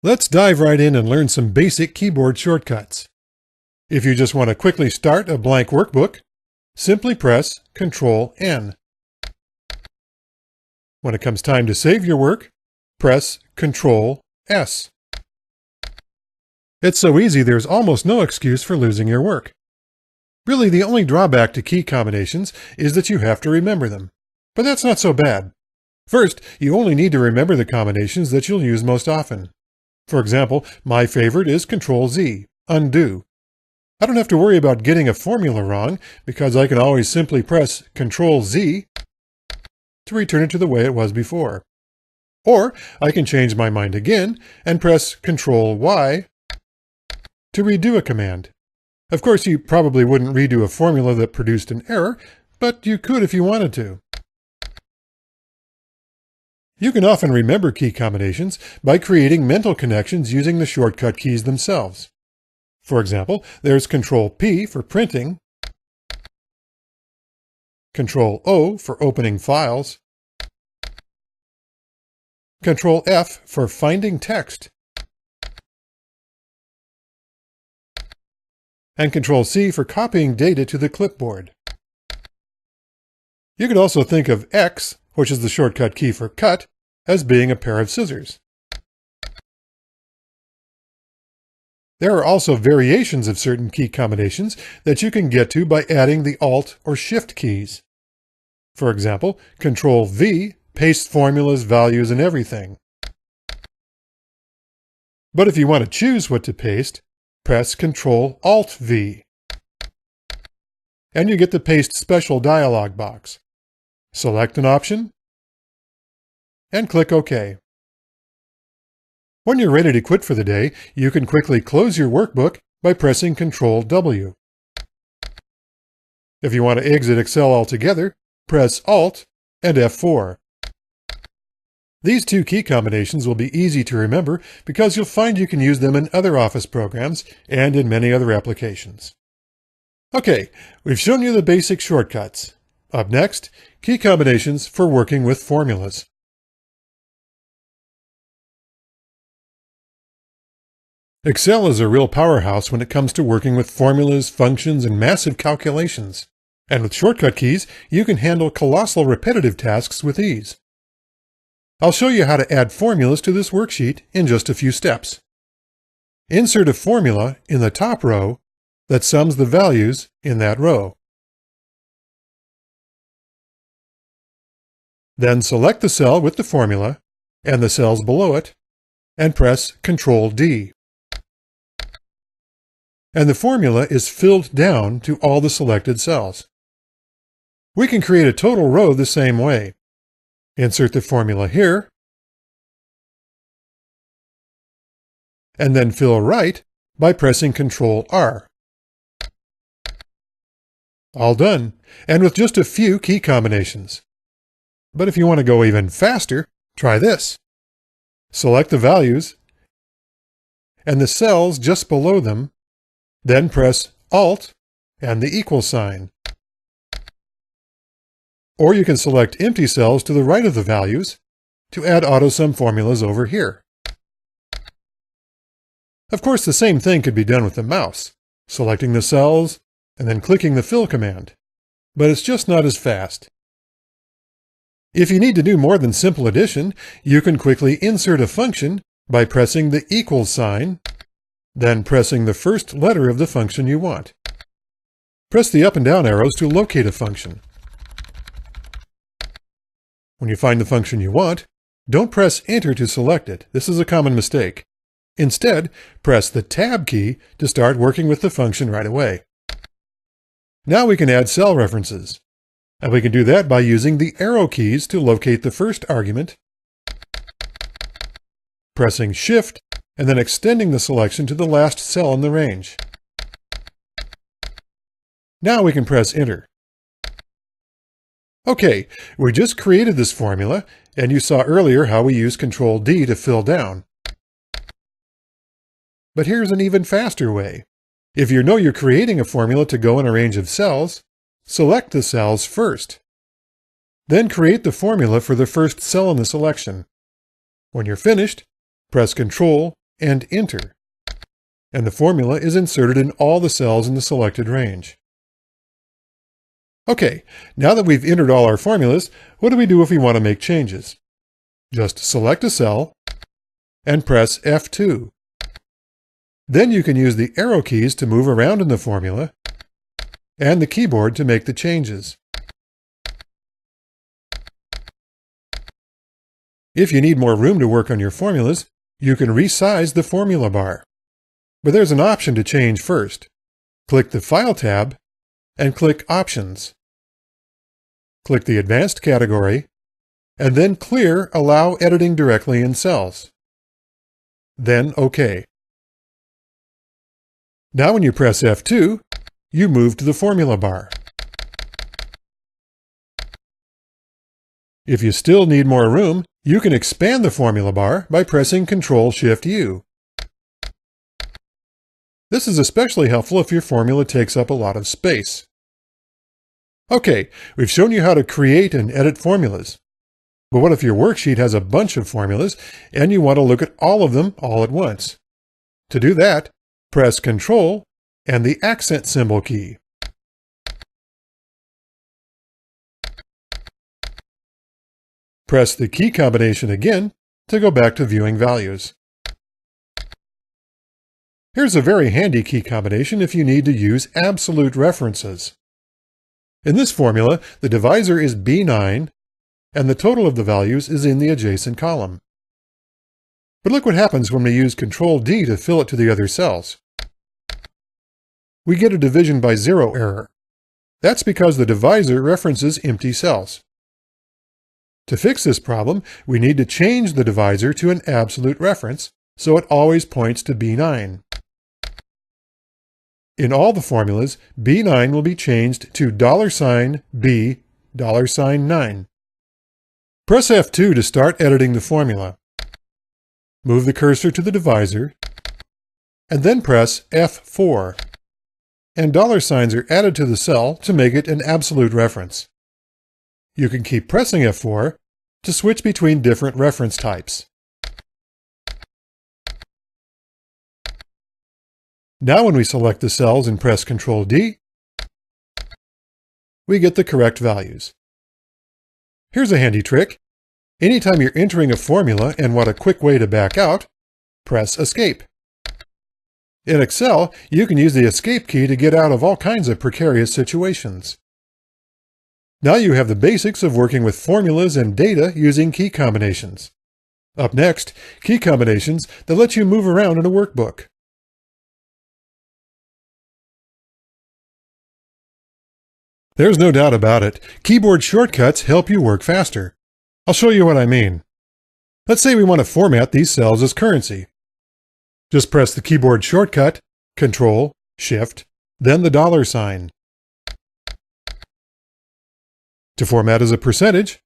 Let's dive right in and learn some basic keyboard shortcuts. If you just want to quickly start a blank workbook, simply press Ctrl-N. When it comes time to save your work, press Ctrl-S. It's so easy there's almost no excuse for losing your work. Really, the only drawback to key combinations is that you have to remember them. But that's not so bad. First, you only need to remember the combinations that you'll use most often. For example, my favorite is Ctrl-Z, undo. I don't have to worry about getting a formula wrong because I can always simply press Ctrl-Z to return it to the way it was before. Or I can change my mind again and press Ctrl-Y to redo a command. Of course, you probably wouldn't redo a formula that produced an error, but you could if you wanted to. You can often remember key combinations by creating mental connections using the shortcut keys themselves. For example, there's Ctrl-P for printing, Ctrl-O for opening files, Ctrl-F for finding text, and Ctrl-C for copying data to the clipboard. You could also think of X, which is the shortcut key for cut, as being a pair of scissors. There are also variations of certain key combinations that you can get to by adding the Alt or Shift keys. For example, Ctrl-V pastes formulas, values, and everything. But if you want to choose what to paste, press Ctrl-Alt-V. And you get the Paste Special dialog box. Select an option, and click OK. When you're ready to quit for the day, you can quickly close your workbook by pressing Ctrl-W. If you want to exit Excel altogether, press Alt and F4. These two key combinations will be easy to remember because you'll find you can use them in other Office programs and in many other applications. Okay, we've shown you the basic shortcuts. Up next, key combinations for working with formulas. Excel is a real powerhouse when it comes to working with formulas, functions, and massive calculations. And with shortcut keys, you can handle colossal repetitive tasks with ease. I'll show you how to add formulas to this worksheet in just a few steps. Insert a formula in the top row that sums the values in that row. Then select the cell with the formula and the cells below it and press Ctrl-D. And the formula is filled down to all the selected cells. We can create a total row the same way. Insert the formula here, and then fill right by pressing Ctrl-R. All done, and with just a few key combinations. But if you want to go even faster, try this. Select the values and the cells just below them, then press Alt and the equal sign. Or you can select empty cells to the right of the values to add AutoSum formulas over here. Of course, the same thing could be done with the mouse, selecting the cells and then clicking the Fill command. But it's just not as fast. If you need to do more than simple addition, you can quickly insert a function by pressing the equals sign, then pressing the first letter of the function you want. Press the up and down arrows to locate a function. When you find the function you want, don't press Enter to select it. This is a common mistake. Instead, press the Tab key to start working with the function right away. Now we can add cell references. And we can do that by using the arrow keys to locate the first argument, pressing Shift, and then extending the selection to the last cell in the range. Now we can press Enter. Okay, we just created this formula, and you saw earlier how we use Ctrl-D to fill down. But here's an even faster way. If you know you're creating a formula to go in a range of cells, select the cells first. Then create the formula for the first cell in the selection. When you're finished, press Ctrl and Enter. And the formula is inserted in all the cells in the selected range. Okay, now that we've entered all our formulas, what do we do if we want to make changes? Just select a cell and press F2. Then you can use the arrow keys to move around in the formula and the keyboard to make the changes. If you need more room to work on your formulas, you can resize the formula bar. But there's an option to change first. Click the File tab and click Options. Click the Advanced category, and then clear Allow Editing Directly in Cells. Then OK. Now when you press F2, you move to the formula bar. If you still need more room, you can expand the formula bar by pressing Ctrl-Shift-U. This is especially helpful if your formula takes up a lot of space. Okay, we've shown you how to create and edit formulas. But what if your worksheet has a bunch of formulas and you want to look at all of them all at once? To do that, press Ctrl and the accent symbol key. Press the key combination again to go back to viewing values. Here's a very handy key combination if you need to use absolute references. In this formula, the divisor is B9, and the total of the values is in the adjacent column. But look what happens when we use Ctrl-D to fill it to the other cells. We get a division by zero error. That's because the divisor references empty cells. To fix this problem, we need to change the divisor to an absolute reference, so it always points to B9. In all the formulas, B9 will be changed to $B $9. Press F2 to start editing the formula. Move the cursor to the divisor, and then press F4. And dollar signs are added to the cell to make it an absolute reference. You can keep pressing F4 to switch between different reference types. Now when we select the cells and press Ctrl-D, we get the correct values. Here's a handy trick. Anytime you're entering a formula and want a quick way to back out, press Escape. In Excel, you can use the Escape key to get out of all kinds of precarious situations. Now you have the basics of working with formulas and data using key combinations. Up next, key combinations that let you move around in a workbook. There's no doubt about it, keyboard shortcuts help you work faster. I'll show you what I mean. Let's say we want to format these cells as currency. Just press the keyboard shortcut, Ctrl, Shift, then the dollar sign. To format as a percentage,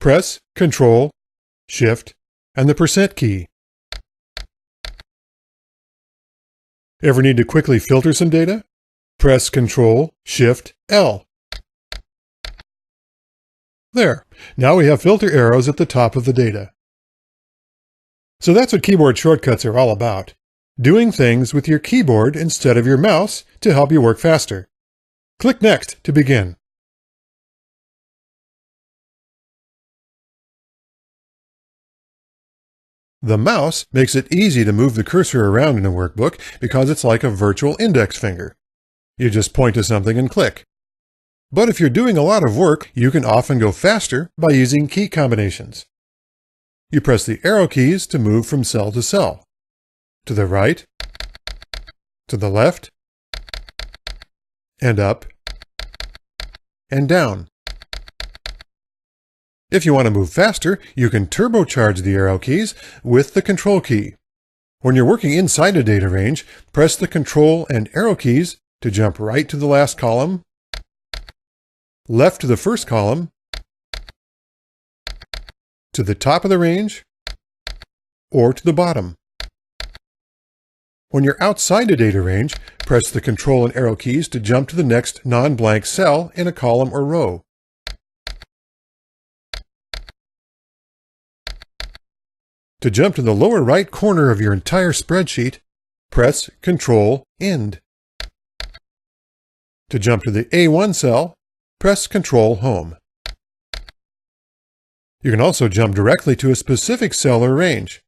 press Ctrl, Shift, and the percent key. Ever need to quickly filter some data? Press Ctrl, Shift, L. There. Now we have filter arrows at the top of the data. So that's what keyboard shortcuts are all about. Doing things with your keyboard instead of your mouse to help you work faster. Click Next to begin. The mouse makes it easy to move the cursor around in a workbook because it's like a virtual index finger. You just point to something and click. But if you're doing a lot of work, you can often go faster by using key combinations. You press the arrow keys to move from cell to cell, to the right, to the left, and up, and down. If you want to move faster, you can turbocharge the arrow keys with the Control key. When you're working inside a data range, press the Control and arrow keys to jump right to the last column, left to the first column, to the top of the range, or to the bottom. When you're outside a data range, press the Control and arrow keys to jump to the next non-blank cell in a column or row. To jump to the lower right corner of your entire spreadsheet, press Ctrl End. To jump to the A1 cell, press Ctrl Home. You can also jump directly to a specific cell or range.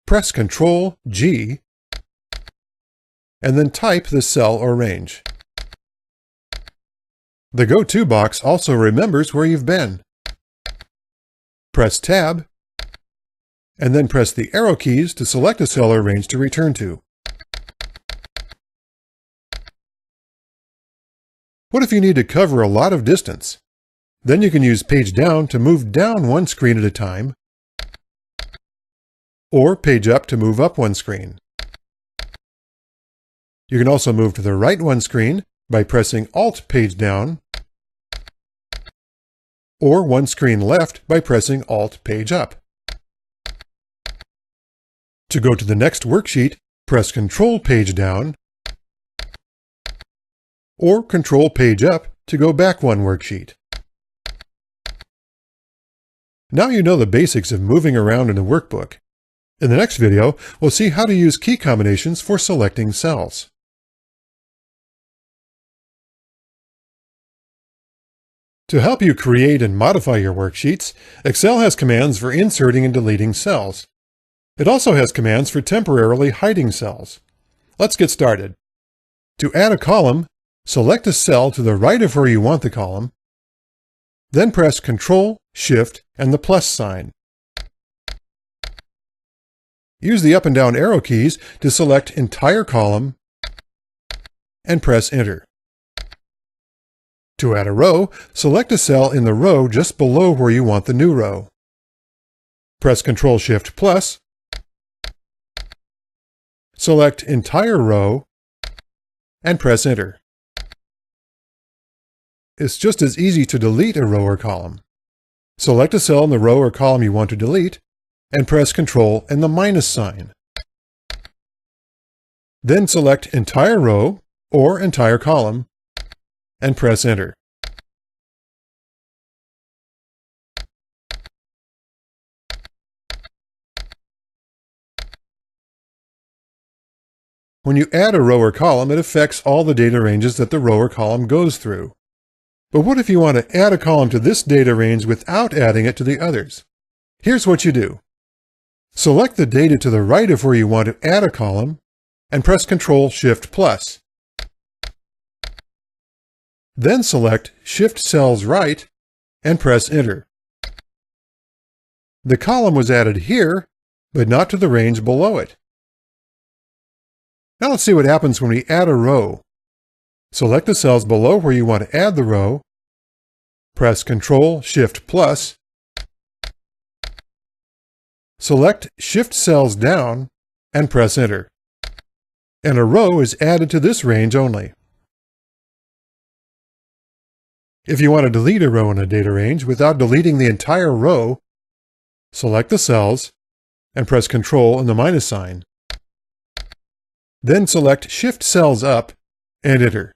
Press Ctrl G, and then type the cell or range. The Go To box also remembers where you've been. Press Tab, and then press the arrow keys to select a cell or range to return to. What if you need to cover a lot of distance? Then you can use Page Down to move down one screen at a time, or Page Up to move up one screen. You can also move to the right one screen by pressing Alt Page Down, or one screen left by pressing Alt Page Up. To go to the next worksheet, press Control Page Down, or Control Page Up to go back one worksheet. Now you know the basics of moving around in a workbook. In the next video, we'll see how to use key combinations for selecting cells. To help you create and modify your worksheets, Excel has commands for inserting and deleting cells. It also has commands for temporarily hiding cells. Let's get started. To add a column, select a cell to the right of where you want the column, then press Ctrl, Shift, and the plus sign. Use the up and down arrow keys to select entire column and press Enter. To add a row, select a cell in the row just below where you want the new row. Press Ctrl, Shift, plus, select entire row, and press Enter. It's just as easy to delete a row or column. Select a cell in the row or column you want to delete, and press Ctrl and the minus sign. Then select entire row or entire column, and press Enter. When you add a row or column, it affects all the data ranges that the row or column goes through. But what if you want to add a column to this data range without adding it to the others? Here's what you do. Select the data to the right of where you want to add a column, and press Ctrl, Shift, plus. Then select Shift Cells Right, and press Enter. The column was added here, but not to the range below it. Now let's see what happens when we add a row. Select the cells below where you want to add the row, press Ctrl, Shift, plus, select Shift Cells Down, and press Enter. And a row is added to this range only. If you want to delete a row in a data range without deleting the entire row, select the cells and press Ctrl and the minus sign. Then select Shift Cells Up and Enter.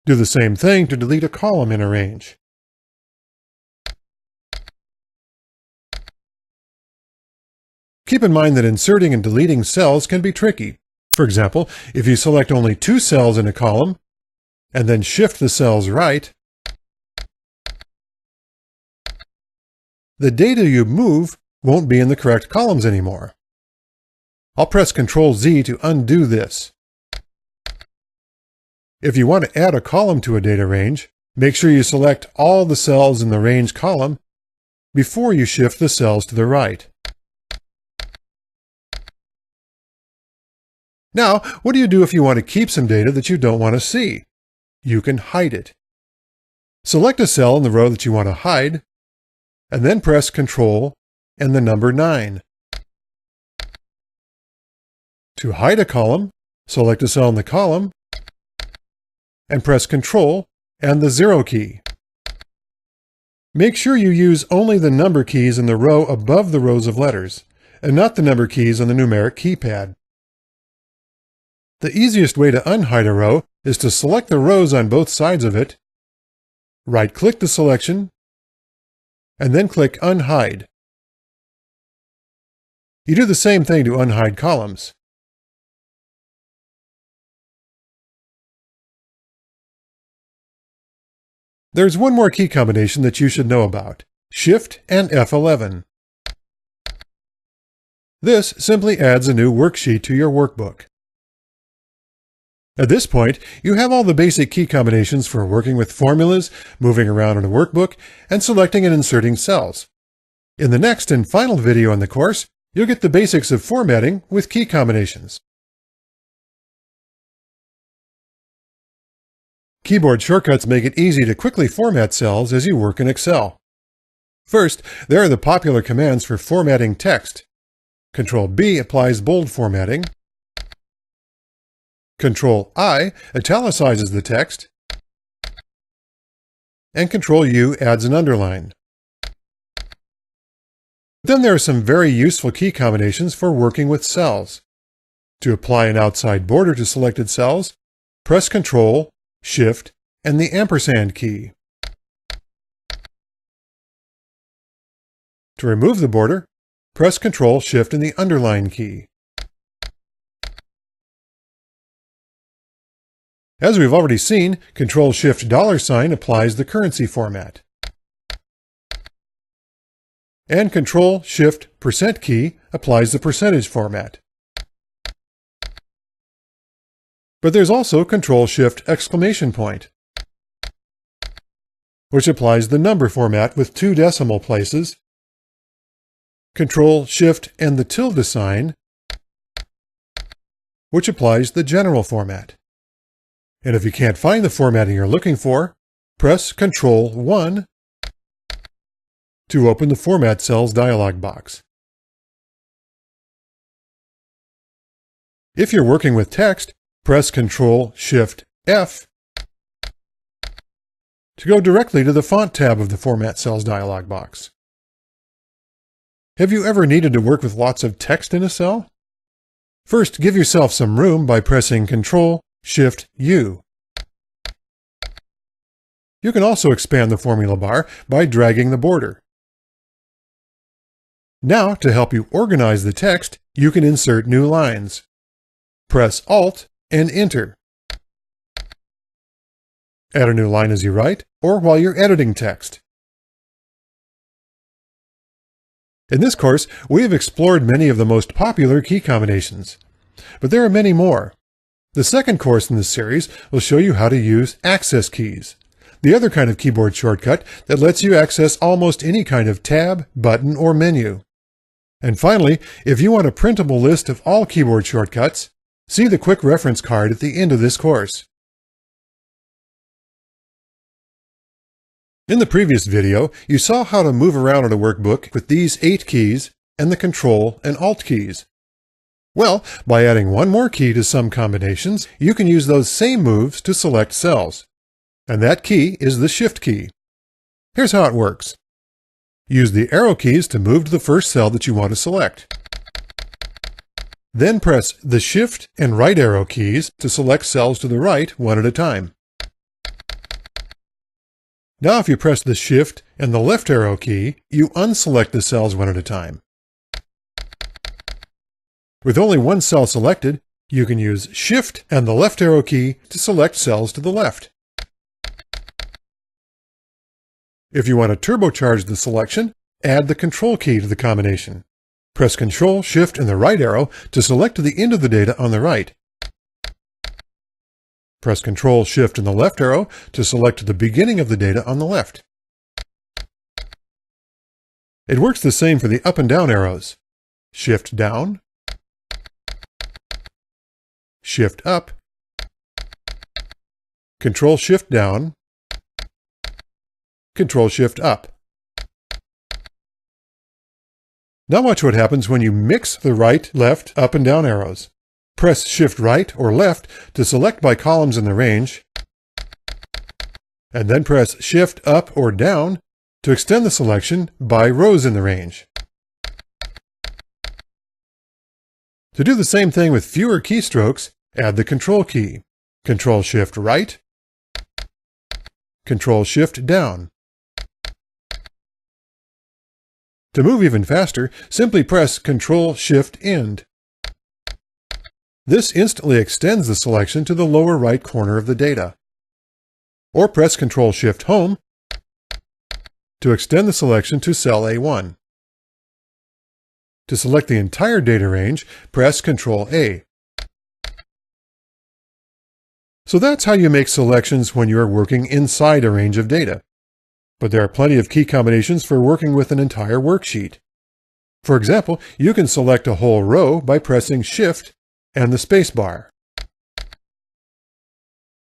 Do the same thing to delete a column in a range. Keep in mind that inserting and deleting cells can be tricky. For example, if you select only 2 cells in a column, and then shift the cells right, the data you move won't be in the correct columns anymore. I'll press Ctrl Z to undo this. If you want to add a column to a data range, make sure you select all the cells in the range column before you shift the cells to the right. Now, what do you do if you want to keep some data that you don't want to see? You can hide it. Select a cell in the row that you want to hide, and then press Ctrl and the number 9. To hide a column, select a cell in the column, and press Ctrl and the 0 key. Make sure you use only the number keys in the row above the rows of letters, and not the number keys on the numeric keypad. The easiest way to unhide a row is to select the rows on both sides of it, right-click the selection, and then click Unhide. You do the same thing to unhide columns. There's one more key combination that you should know about: Shift and F11. This simply adds a new worksheet to your workbook. At this point, you have all the basic key combinations for working with formulas, moving around in a workbook, and selecting and inserting cells. In the next and final video in the course, you'll get the basics of formatting with key combinations. Keyboard shortcuts make it easy to quickly format cells as you work in Excel. First, there are the popular commands for formatting text. Control-B applies bold formatting. Control-I italicizes the text, and Control-U adds an underline. Then there are some very useful key combinations for working with cells. To apply an outside border to selected cells, press Control, Shift, and the ampersand key. To remove the border, press Control, Shift, and the underline key. As we've already seen, Control-Shift $ applies the currency format. And Control-Shift % key applies the percentage format. But there's also Control-Shift %, which applies the number format with 2 decimal places, Control-Shift and the tilde sign, which applies the general format. And if you can't find the formatting you're looking for, press Control-1 to open the Format Cells dialog box. If you're working with text, press Control-Shift-F to go directly to the Font tab of the Format Cells dialog box. Have you ever needed to work with lots of text in a cell? First, give yourself some room by pressing Control-Shift-U. You can also expand the formula bar by dragging the border. Now, to help you organize the text, you can insert new lines. Press Alt and Enter. Add a new line as you write, or while you're editing text. In this course, we have explored many of the most popular key combinations, but there are many more. The second course in this series will show you how to use access keys, the other kind of keyboard shortcut that lets you access almost any kind of tab, button, or menu. And finally, if you want a printable list of all keyboard shortcuts, see the quick reference card at the end of this course. In the previous video, you saw how to move around in a workbook with these 8 keys and the Control and Alt keys. Well, by adding one more key to some combinations, you can use those same moves to select cells. And that key is the Shift key. Here's how it works. Use the arrow keys to move to the first cell that you want to select. Then press the Shift and right arrow keys to select cells to the right one at a time. Now if you press the Shift and the left arrow key, you unselect the cells one at a time. With only one cell selected, you can use Shift and the left arrow key to select cells to the left. If you want to turbocharge the selection, add the Control key to the combination. Press Control, Shift, and the right arrow to select to the end of the data on the right. Press Control, Shift, and the left arrow to select to the beginning of the data on the left. It works the same for the up and down arrows. Shift down, Shift up, Control, Shift down, Control, Shift up. Now watch what happens when you mix the right, left, up, and down arrows. Press Shift right or left to select by columns in the range, and then press Shift up or down to extend the selection by rows in the range. To do the same thing with fewer keystrokes, add the Control key. Control Shift right, Control Shift down. To move even faster, simply press Ctrl-Shift-End. This instantly extends the selection to the lower right corner of the data. Or press Ctrl-Shift-Home to extend the selection to cell A1. To select the entire data range, press Ctrl-A. So that's how you make selections when you are working inside a range of data. But there are plenty of key combinations for working with an entire worksheet. For example, you can select a whole row by pressing Shift and the space bar,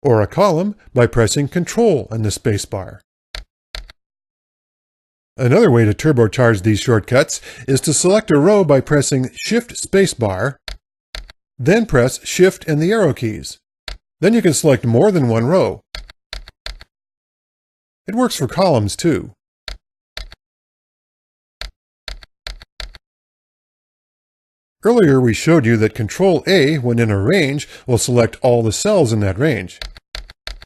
or a column by pressing Control and the space bar. Another way to turbocharge these shortcuts is to select a row by pressing Shift space bar, then press Shift and the arrow keys. Then you can select more than one row. It works for columns too. Earlier we showed you that Ctrl-A when in a range will select all the cells in that range.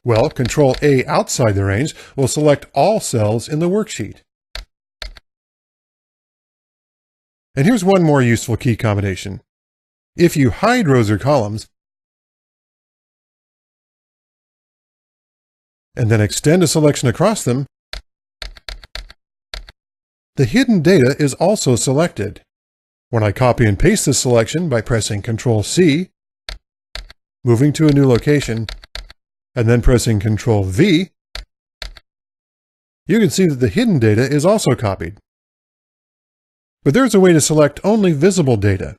Well, Ctrl-A outside the range will select all cells in the worksheet. And here's one more useful key combination. If you hide rows or columns, and then extend a selection across them, the hidden data is also selected. When I copy and paste this selection by pressing Ctrl-C, moving to a new location, and then pressing Ctrl-V, you can see that the hidden data is also copied. But there's a way to select only visible data.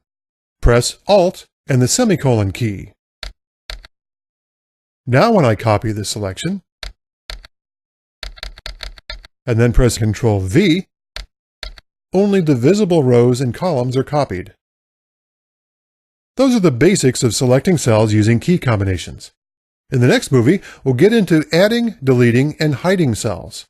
Press Alt and the semicolon key. Now when I copy this selection, and then press Ctrl-V, only the visible rows and columns are copied. Those are the basics of selecting cells using key combinations. In the next movie, we'll get into adding, deleting, and hiding cells.